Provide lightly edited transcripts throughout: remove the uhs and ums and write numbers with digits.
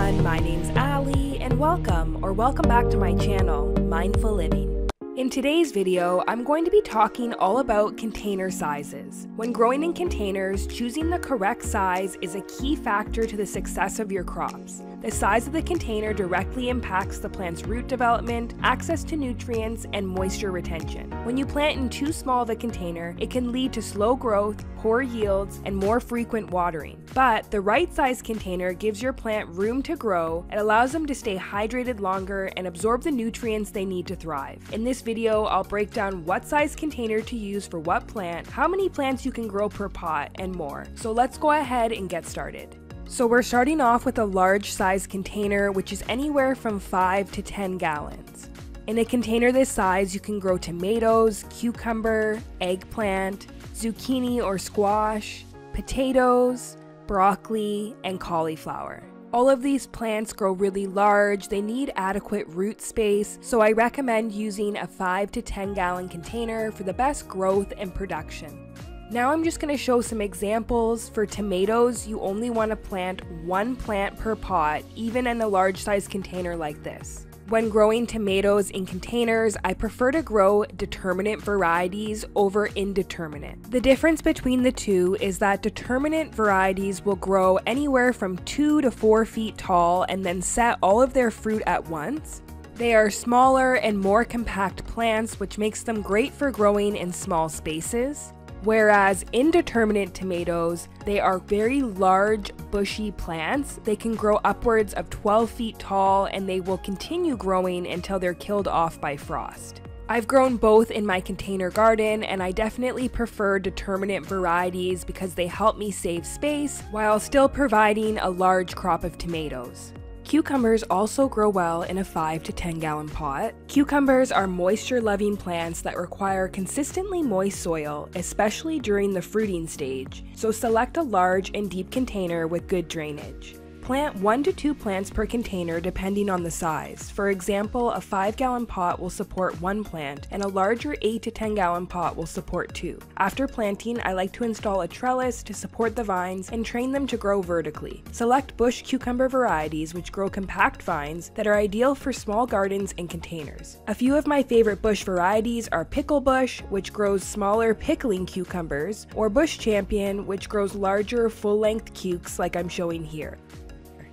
everyone, my name's Ali, and welcome back to my channel, Mindful Living. In today's video, I'm going to be talking all about container sizes. When growing in containers, choosing the correct size is a key factor to the success of your crops. The size of the container directly impacts the plant's root development, access to nutrients, and moisture retention. When you plant in too small of a container, it can lead to slow growth, poor yields, and more frequent watering. But the right size container gives your plant room to grow, it allows them to stay hydrated longer, and absorb the nutrients they need to thrive. In this video, I'll break down what size container to use for what plant, how many plants you can grow per pot, and more. So let's go ahead and get started. So we're starting off with a large size container, which is anywhere from 5 to 10 gallons. In a container this size, you can grow tomatoes, cucumber, eggplant, zucchini or squash, potatoes, broccoli, and cauliflower. All of these plants grow really large, they need adequate root space, so I recommend using a 5 to 10 gallon container for the best growth and production. Now I'm just going to show some examples. For tomatoes, you only want to plant one plant per pot, even in a large size container like this. When growing tomatoes in containers, I prefer to grow determinate varieties over indeterminate. The difference between the two is that determinate varieties will grow anywhere from 2 to 4 feet tall and then set all of their fruit at once. They are smaller and more compact plants, which makes them great for growing in small spaces. Whereas indeterminate tomatoes, they are very large, bushy plants. They can grow upwards of 12 feet tall and they will continue growing until they're killed off by frost. I've grown both in my container garden, and I definitely prefer determinate varieties because they help me save space while still providing a large crop of tomatoes. Cucumbers also grow well in a 5 to 10 gallon pot. Cucumbers are moisture-loving plants that require consistently moist soil, especially during the fruiting stage, so select a large and deep container with good drainage. Plant 1 to 2 plants per container depending on the size. For example, a 5 gallon pot will support 1 plant, and a larger 8 to 10 gallon pot will support 2. After planting, I like to install a trellis to support the vines and train them to grow vertically. Select bush cucumber varieties which grow compact vines that are ideal for small gardens and containers. A few of my favorite bush varieties are pickle bush, which grows smaller pickling cucumbers, or bush champion, which grows larger full-length cukes like I'm showing here.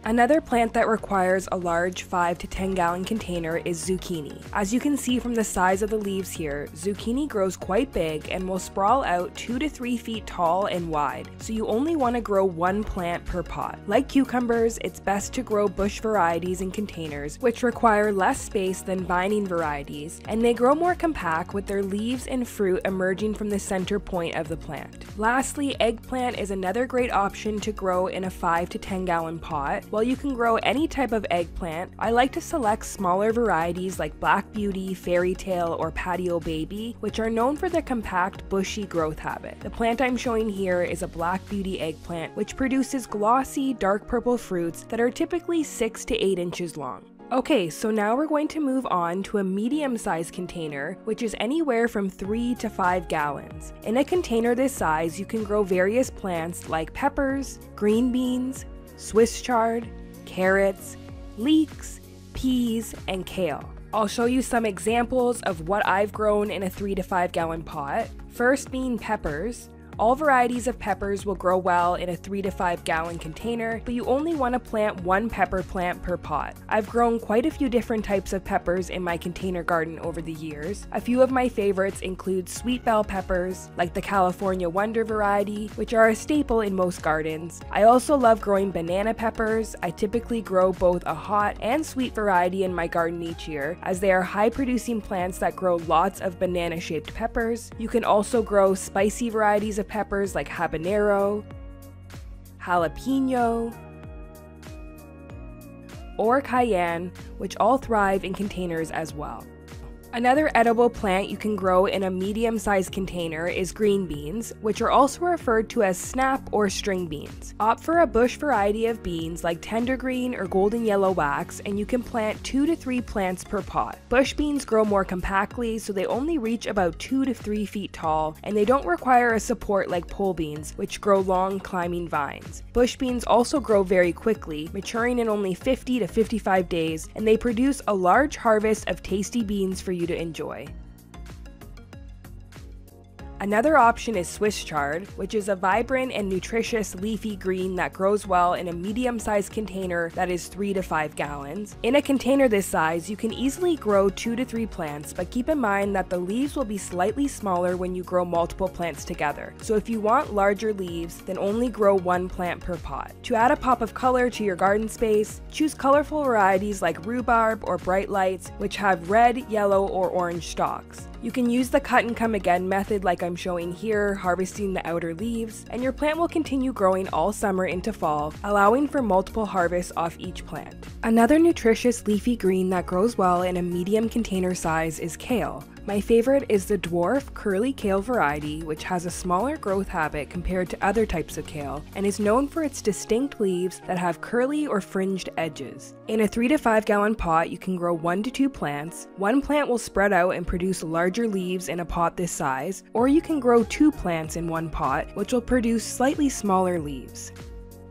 Another plant that requires a large 5 to 10 gallon container is zucchini. As you can see from the size of the leaves here, zucchini grows quite big and will sprawl out 2 to 3 feet tall and wide, so you only want to grow 1 plant per pot. Like cucumbers, it's best to grow bush varieties in containers, which require less space than vining varieties, and they grow more compact with their leaves and fruit emerging from the center point of the plant. Lastly, eggplant is another great option to grow in a 5 to 10 gallon pot. While you can grow any type of eggplant, I like to select smaller varieties like Black Beauty, Fairy Tale, or Patio Baby, which are known for their compact, bushy growth habit. The plant I'm showing here is a Black Beauty eggplant, which produces glossy, dark purple fruits that are typically 6 to 8 inches long. Okay, so now we're going to move on to a medium-sized container, which is anywhere from 3 to 5 gallons. In a container this size, you can grow various plants like peppers, green beans, Swiss chard, carrots, leeks, peas, and kale. I'll show you some examples of what I've grown in a 3 to 5 gallon pot. First being peppers. All varieties of peppers will grow well in a 3 to 5 gallon container, but you only want to plant 1 pepper plant per pot. I've grown quite a few different types of peppers in my container garden over the years. A few of my favorites include sweet bell peppers, like the California Wonder variety, which are a staple in most gardens. I also love growing banana peppers. I typically grow both a hot and sweet variety in my garden each year, as they are high-producing plants that grow lots of banana-shaped peppers. You can also grow spicy varieties of peppers like habanero, jalapeno, or cayenne, which all thrive in containers as well. Another edible plant you can grow in a medium-sized container is green beans, which are also referred to as snap or string beans. Opt for a bush variety of beans like tender green or golden yellow wax, and you can plant 2 to 3 plants per pot. Bush beans grow more compactly, so they only reach about 2 to 3 feet tall, and they don't require a support like pole beans, which grow long climbing vines. Bush beans also grow very quickly, maturing in only 50 to 55 days, and they produce a large harvest of tasty beans for you to enjoy. Another option is Swiss chard, which is a vibrant and nutritious leafy green that grows well in a medium-sized container that is 3 to 5 gallons. In a container this size, you can easily grow 2 to 3 plants, but keep in mind that the leaves will be slightly smaller when you grow multiple plants together. So if you want larger leaves, then only grow 1 plant per pot. To add a pop of color to your garden space, choose colorful varieties like rhubarb or bright lights, which have red, yellow, or orange stalks. You can use the cut and come again method like I'm showing here, harvesting the outer leaves, and your plant will continue growing all summer into fall, allowing for multiple harvests off each plant. Another nutritious leafy green that grows well in a medium container size is kale. My favorite is the dwarf curly kale variety, which has a smaller growth habit compared to other types of kale and is known for its distinct leaves that have curly or fringed edges. In a 3 to 5 gallon pot, you can grow 1 to 2 plants. One plant will spread out and produce larger leaves in a pot this size, or you can grow 2 plants in one pot, which will produce slightly smaller leaves.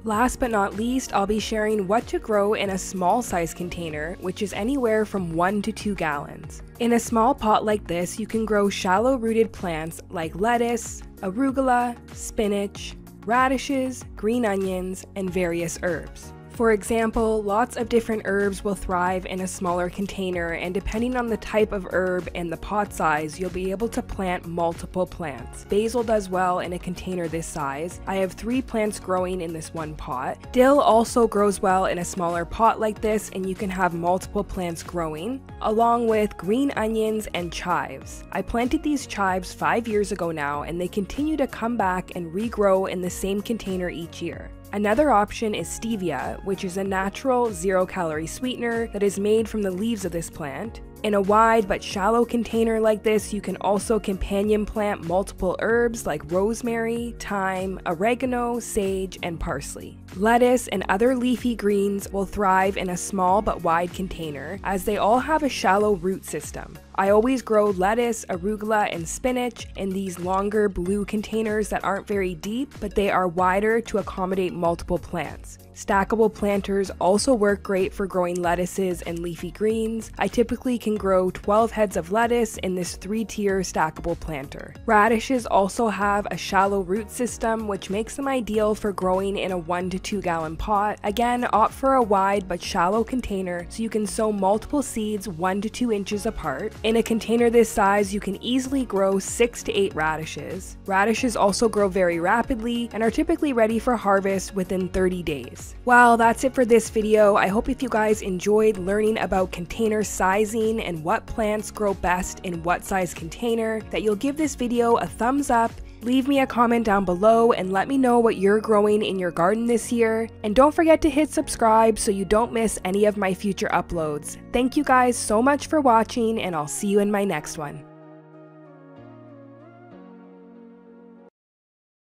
Last but not least, I'll be sharing what to grow in a small size container, which is anywhere from 1 to 2 gallons. In a small pot like this, you can grow shallow rooted plants like lettuce, arugula, spinach, radishes, green onions, and various herbs. For example, lots of different herbs will thrive in a smaller container, and depending on the type of herb and the pot size, you'll be able to plant multiple plants. Basil does well in a container this size. I have 3 plants growing in this one pot. Dill also grows well in a smaller pot like this, and you can have multiple plants growing, along with green onions and chives. I planted these chives 5 years ago now, and they continue to come back and regrow in the same container each year. Another option is stevia, which is a natural zero-calorie sweetener that is made from the leaves of this plant. In a wide but shallow container like this, you can also companion plant multiple herbs like rosemary, thyme, oregano, sage, and parsley. Lettuce and other leafy greens will thrive in a small but wide container, as they all have a shallow root system. I always grow lettuce, arugula, and spinach in these longer blue containers that aren't very deep, but they are wider to accommodate multiple plants. Stackable planters also work great for growing lettuces and leafy greens. I typically can grow 12 heads of lettuce in this 3-tier stackable planter. Radishes also have a shallow root system, which makes them ideal for growing in a 1 to 2 gallon pot. Again, opt for a wide but shallow container so you can sow multiple seeds 1 to 2 inches apart. In a container this size, you can easily grow 6 to 8 radishes. Radishes also grow very rapidly and are typically ready for harvest within 30 days. Well, that's it for this video. I hope if you guys enjoyed learning about container sizing and what plants grow best in what size container, that you'll give this video a thumbs up, leave me a comment down below, and let me know what you're growing in your garden this year. And don't forget to hit subscribe so you don't miss any of my future uploads. Thank you guys so much for watching, and I'll see you in my next one.